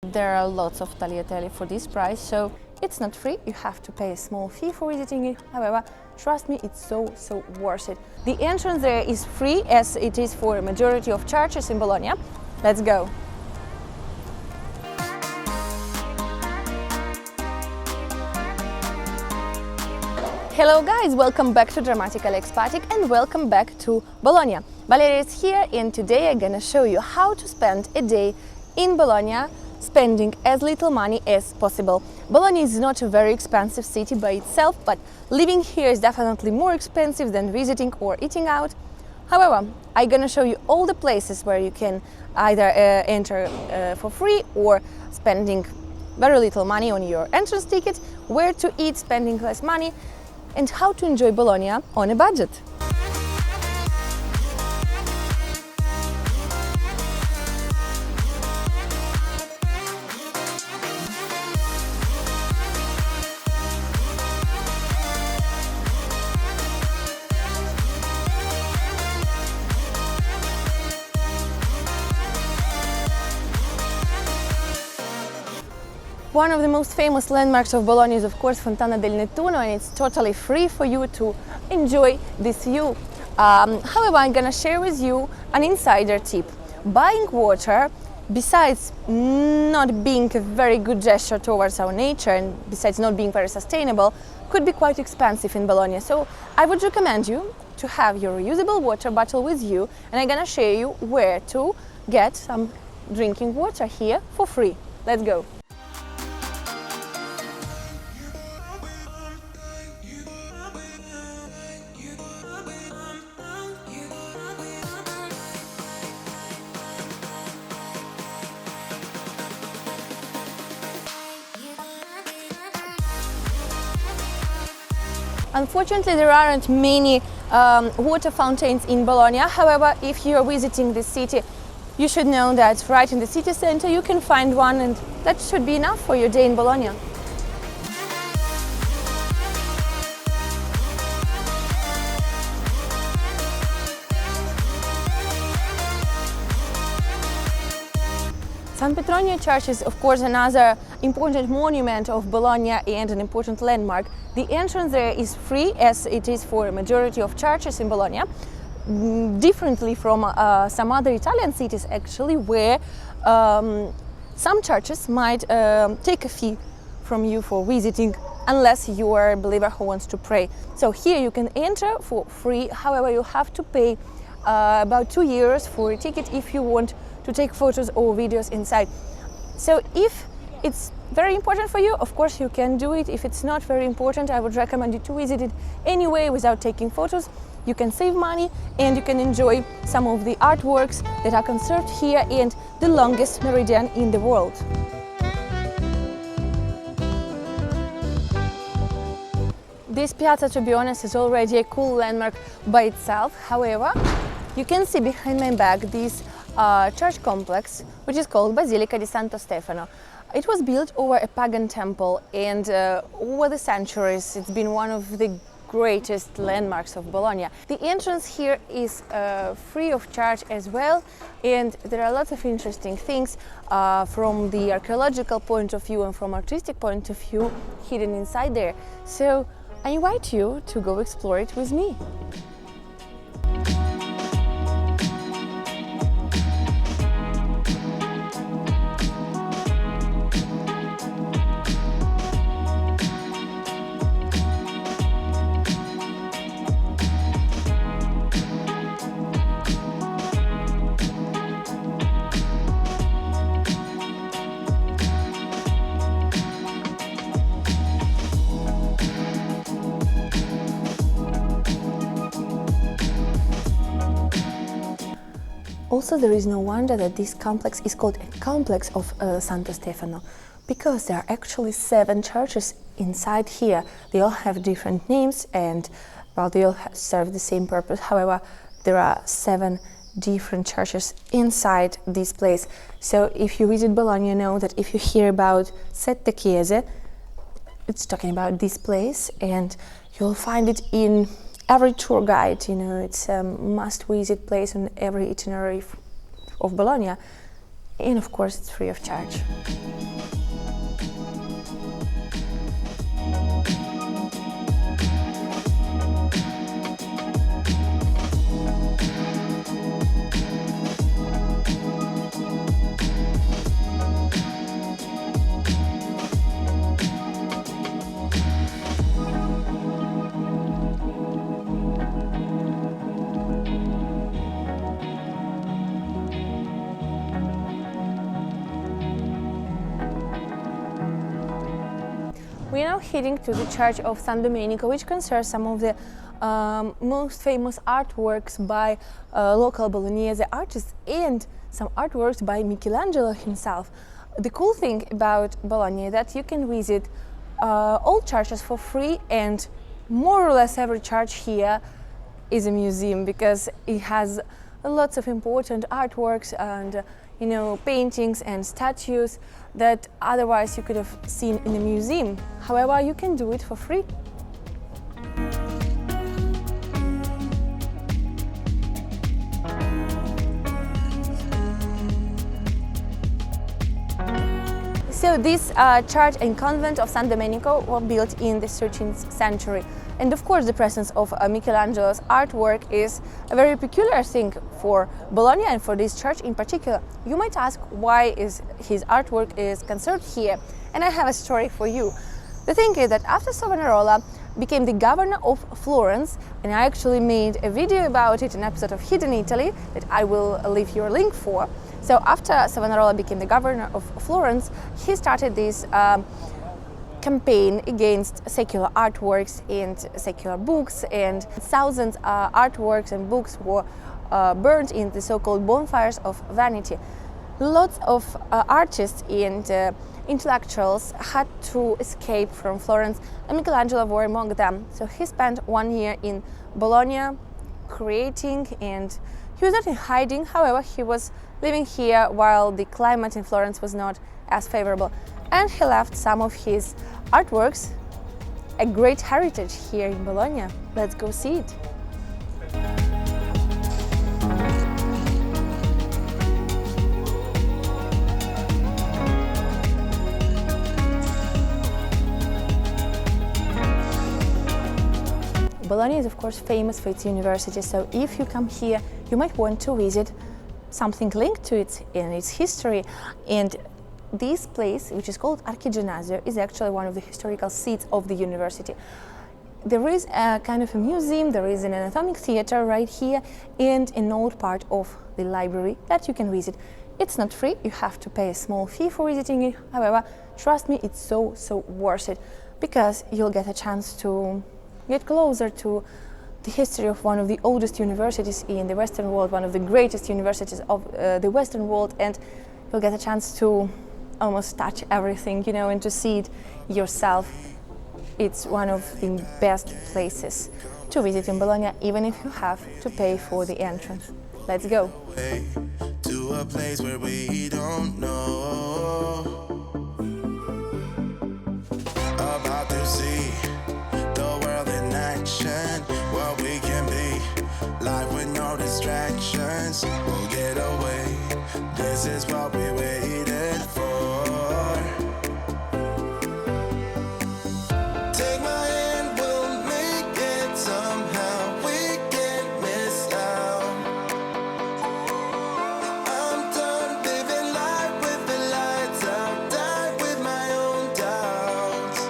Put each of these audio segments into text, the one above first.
There are lots of tagliatelle for this price, so it's not free. You have to pay a small fee for visiting it. However, trust me, it's so worth it. The entrance there is free, as it is for a majority of churches in Bologna. Let's go. Hello guys, welcome back to Dramatical Expatic and welcome back to Bologna. Valeria is here and today I'm gonna show you how to spend a day in Bologna, spending as little money as possible. Bologna is not a very expensive city by itself, but living here is definitely more expensive than visiting or eating out. However, I'm gonna show you all the places where you can either enter for free or spending very little money on your entrance ticket, where to eat spending less money, and how to enjoy Bologna on a budget. One of the most famous landmarks of Bologna is of course Fontana del Nettuno, and it's totally free for you to enjoy this view. However, I'm gonna share with you an insider tip. Buying water, besides not being a very good gesture towards our nature and besides not being very sustainable, could be quite expensive in Bologna. So I would recommend you to have your reusable water bottle with you, and I'm gonna show you where to get some drinking water here for free. Let's go. Unfortunately, there aren't many water fountains in Bologna. However, if you're visiting this city, you should know that right in the city center you can find one, and that should be enough for your day in Bologna. San Petronio Church is of course another important monument of Bologna and an important landmark. The entrance there is free, as it is for a majority of churches in Bologna, differently from some other Italian cities actually, where some churches might take a fee from you for visiting, unless you are a believer who wants to pray. So here you can enter for free. However, you have to pay about 2 euros for a ticket if you want to take photos or videos inside. So if it's very important for you, of course you can do it. If it's not very important, I would recommend you to visit it anyway without taking photos. You can save money and you can enjoy some of the artworks that are conserved here and the longest meridian in the world. This piazza, to be honest, is already a cool landmark by itself. However, you can see behind my back this church complex, which is called Basilica di Santo Stefano. It was built over a pagan temple, and over the centuries it's been one of the greatest landmarks of Bologna. The entrance here is free of charge as well, and there are lots of interesting things from the archaeological point of view and from artistic point of view hidden inside there. So I invite you to go explore it with me. Also, there is no wonder that this complex is called a complex of Santo Stefano, because there are actually 7 churches inside here. They all have different names and, well, they all serve the same purpose. However, there are 7 different churches inside this place. So if you visit Bologna, you know that if you hear about Sette Chiese, it's talking about this place, and you'll find it in every tour guide. It's a must-visit place on every itinerary of Bologna. and of course it's free of charge. We are now heading to the Church of San Domenico, which concerns some of the most famous artworks by local Bolognese artists and some artworks by Michelangelo himself. The cool thing about Bologna is that you can visit all churches for free, and more or less every church here is a museum because it has lots of important artworks and paintings and statues that otherwise you could have seen in a museum. However, you can do it for free. So this church and convent of San Domenico were built in the 13th century. And of course the presence of Michelangelo's artwork is a very peculiar thing for Bologna and for this church in particular. You might ask why his artwork is conserved here, and I have a story for you. The thing is that after Savonarola became the governor of Florence, and I actually made a video about it, an episode of Hidden Italy that I will leave you a link for. So after Savonarola became the governor of Florence, he started this campaign against secular artworks and secular books, and thousands of artworks and books were burned in the so-called bonfires of vanity. Lots of artists and intellectuals had to escape from Florence, and Michelangelo were among them. So he spent 1 year in Bologna creating, and he was not in hiding. However, he was living here while the climate in Florence was not as favorable, and he left some of his artworks, a great heritage here in Bologna. Let's go see it. Bologna is of course famous for its university, so if you come here, you might want to visit something linked to it in its history. And this place, which is called Archiginnasio, is actually one of the historical seats of the university. There is a kind of a museum, there is an anatomic theater right here, and an old part of the library that you can visit. It's not free, you have to pay a small fee for visiting it. However, trust me, it's so worth it, because you'll get a chance to get closer to the history of one of the oldest universities in the Western world, one of the greatest universities of the Western world, and you'll get a chance to almost touch everything, and to see it yourself. It's one of the best places to visit in Bologna, even if you have to pay for the entrance. Let's go. To a place where we don't know. About to see the world in action, what we can be, life with no distractions. We'll get away. This is what we waited for. Take my hand, we'll make it somehow. We can't miss out. I'm done living life with the lights out. Die with my own doubts.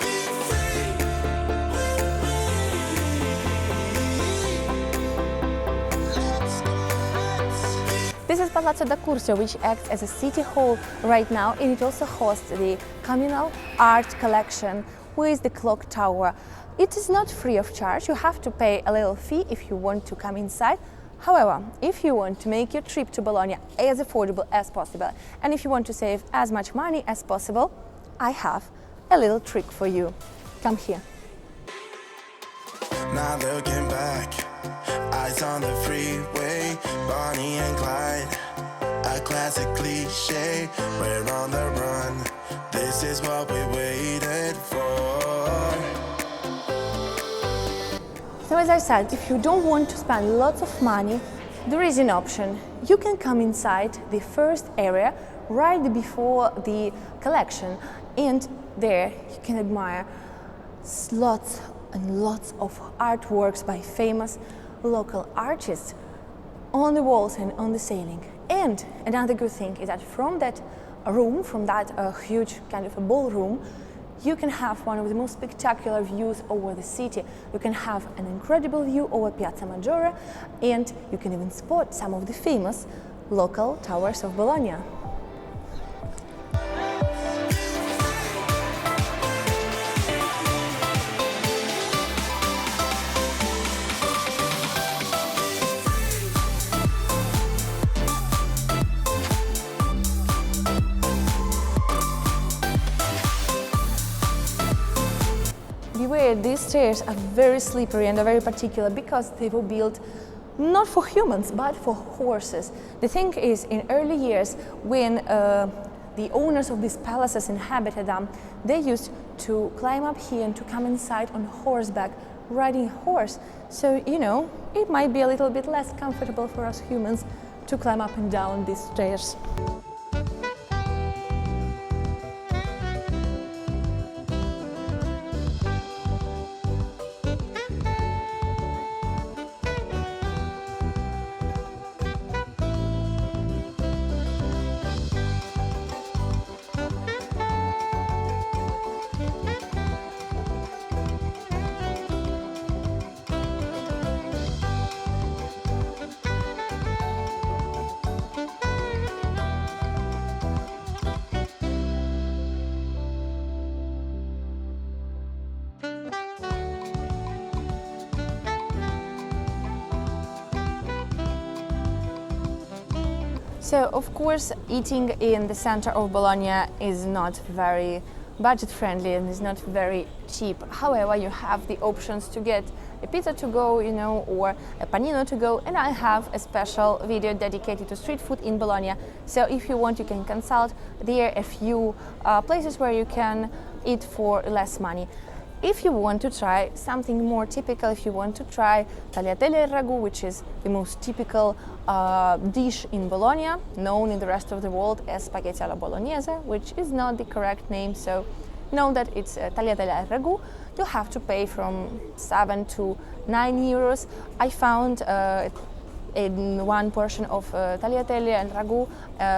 Be free with me. This is Palazzo da Curzio, which acts as a city hall right now, and it also hosts the communal art collection with the clock tower. It is not free of charge, you have to pay a little fee if you want to come inside. However, if you want to make your trip to Bologna as affordable as possible, and if you want to save as much money as possible, I have a little trick for you. Come here. Now looking back, eyes on the freeway, Bonnie and Clyde, a classic cliche, we're on the run, this is what we waited for. So as I said, if you don't want to spend lots of money, there is an option. You can come inside the first area right before the collection, and there you can admire lots and lots of artworks by famous local artists on the walls and on the ceiling. And another good thing is that from that room, from that huge kind of a ballroom, you can have one of the most spectacular views over the city. You can have an incredible view over Piazza Maggiore, and you can even spot some of the famous local towers of Bologna. Beware, these stairs are very slippery and are very particular because they were built not for humans but for horses. The thing is, in early years, when the owners of these palaces inhabited them, they used to climb up here and to come inside on horseback, riding a horse. So, you know, it might be a little bit less comfortable for us humans to climb up and down these stairs. So, of course, eating in the center of Bologna is not very budget-friendly and is not very cheap. However, you have the options to get a pizza to go, you know, or a panino to go, and I have a special video dedicated to street food in Bologna. So if you want, you can consult there a few places where you can eat for less money. If you want to try something more typical, if you want to try tagliatelle al ragù, which is the most typical dish in Bologna, known in the rest of the world as spaghetti alla bolognese, which is not the correct name, so know that it's tagliatelle al ragù, you'll have to pay from 7 to 9 euros. I found in one portion of tagliatelle al ragù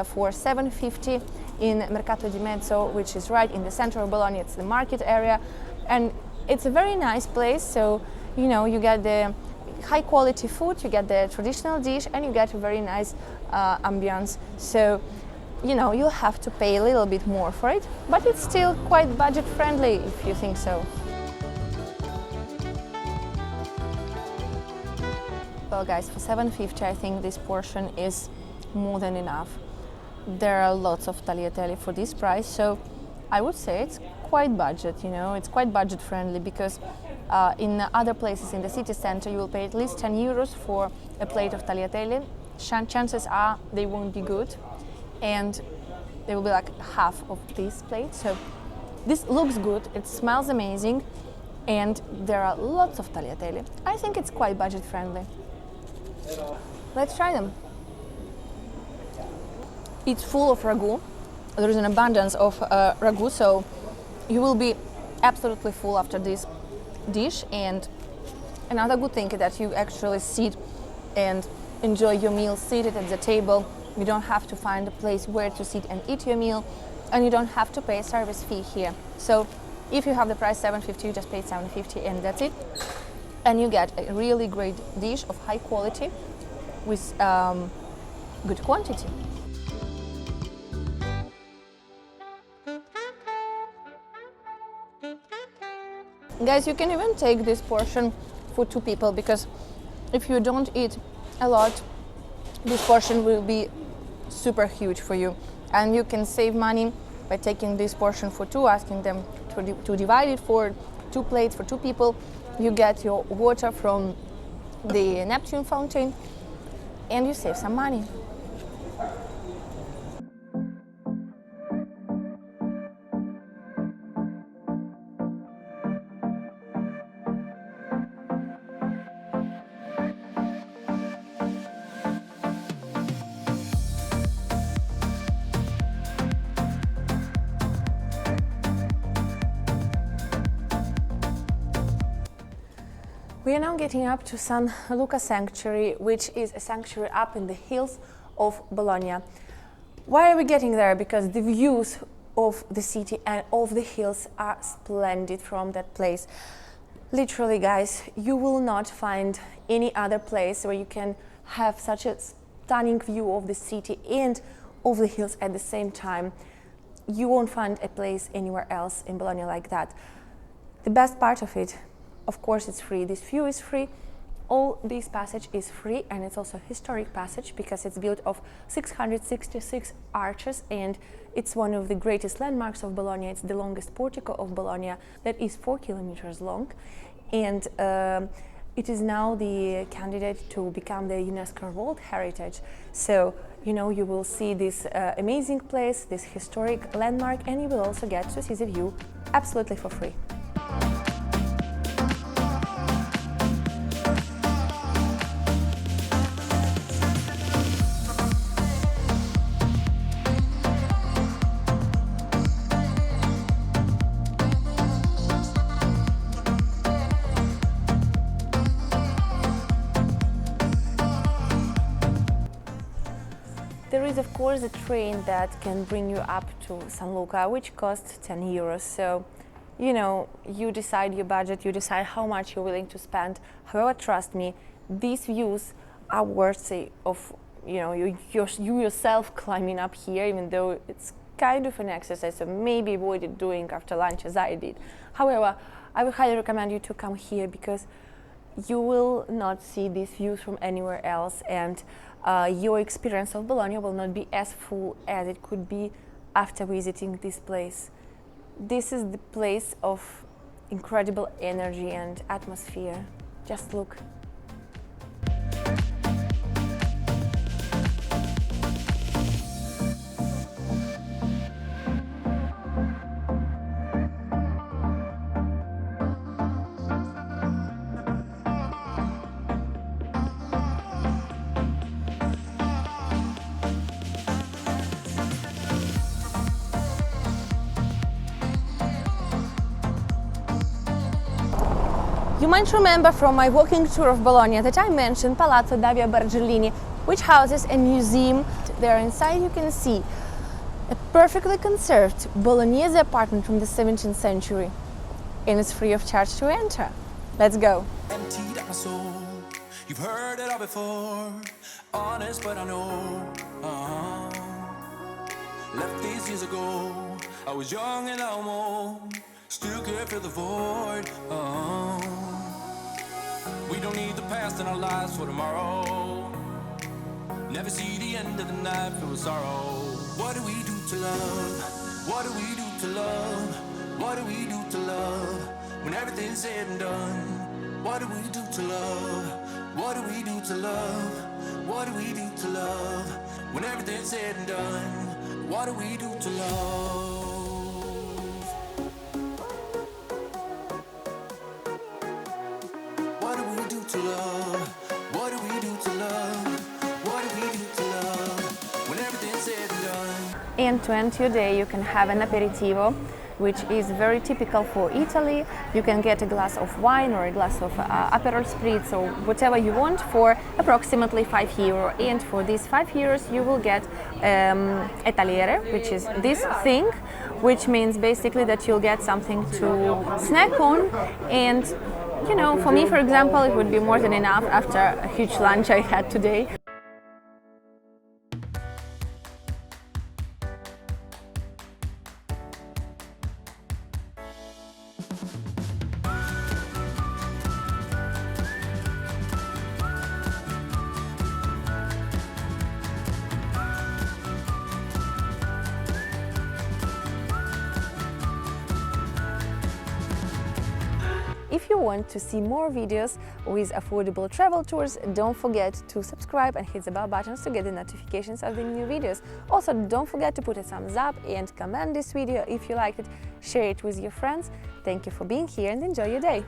for 7,50 in Mercato di Mezzo, which is right in the center of Bologna. It's the market area. And it's a very nice place, so you know, you get the high quality food, you get the traditional dish, and you get a very nice ambience. So, you know, you'll have to pay a little bit more for it, but it's still quite budget friendly if you think so. Well guys, for 7,50 I think this portion is more than enough. There are lots of tagliatelle for this price, so I would say it's quite budget, you know, it's quite budget friendly, because in other places in the city center you will pay at least 10 euros for a plate of tagliatelle. Chances are they won't be good and they will be like half of this plate. So this looks good, it smells amazing, and there are lots of tagliatelle. I think it's quite budget friendly. Let's try them. It's full of ragu. There is an abundance of ragu, so you will be absolutely full after this dish. And another good thing is that you actually sit and enjoy your meal seated at the table. You don't have to find a place where to sit and eat your meal, and you don't have to pay a service fee here. So if you have the price 7.50, you just pay 7.50 and that's it. And you get a really great dish of high quality with good quantity. Guys, you can even take this portion for 2 people, because if you don't eat a lot, this portion will be super huge for you. And you can save money by taking this portion for 2, asking them to divide it for 2 plates for 2 people. You get your water from the Neptune fountain and you save some money. We are now getting up to San Luca Sanctuary, which is a sanctuary up in the hills of Bologna. Why are we getting there? Because the views of the city and of the hills are splendid from that place. Literally, guys, you will not find any other place where you can have such a stunning view of the city and of the hills at the same time. You won't find a place anywhere else in Bologna like that. The best part of it, of course, it's free. This view is free. All this passage is free, and it's also a historic passage because it's built of 666 arches, and it's one of the greatest landmarks of Bologna. It's the longest portico of Bologna that is 4 kilometers long, and it is now the candidate to become the UNESCO World Heritage. So, you know, you will see this amazing place, this historic landmark, and you will also get to see the view absolutely for free. There is, of course, a train that can bring you up to San Luca, which costs 10 euros. So, you know, you decide your budget, you decide how much you're willing to spend. However, trust me, these views are worthy of, you know, you yourself climbing up here, even though it's kind of an exercise, so maybe avoid it doing after lunch as I did. However, I would highly recommend you to come here because you will not see these views from anywhere else, and your experience of Bologna will not be as full as it could be after visiting this place. This is the place of incredible energy and atmosphere. Just look. You might remember from my walking tour of Bologna that I mentioned Palazzo da Via Bargellini, which houses a museum. There inside you can see a perfectly conserved Bolognese apartment from the 17th century, and it's free of charge to enter. Let's go. Emptied out my soul. You've heard it all before. Honest, but I know. Left these years ago. I was young and almost still could fill the void. We don't need the past in our lives for tomorrow. Never see the end of the night filled with sorrow. What do we do to love? What do we do to love? What do we do to love? When everything's said and done. What do we do to love? What do we do to love? What do we do to love? When everything's said and done. What do we do to love? What do we do to love? What do we do to love? What do we do to love? When everything's said and done. And to end your day, you can have an aperitivo, which is very typical for Italy. You can get a glass of wine or a glass of Aperol Spritz or whatever you want for approximately €5. And for these €5, you will get a tagliere, which is this thing, which means basically that you'll get something to snack on. And, you know, for me, for example, it would be more than enough after a huge lunch I had today. If you want to see more videos with affordable travel tours, don't forget to subscribe and hit the bell buttons to get the notifications of the new videos. Also, don't forget to put a thumbs up and comment this video if you liked it. Share it with your friends. Thank you for being here and enjoy your day.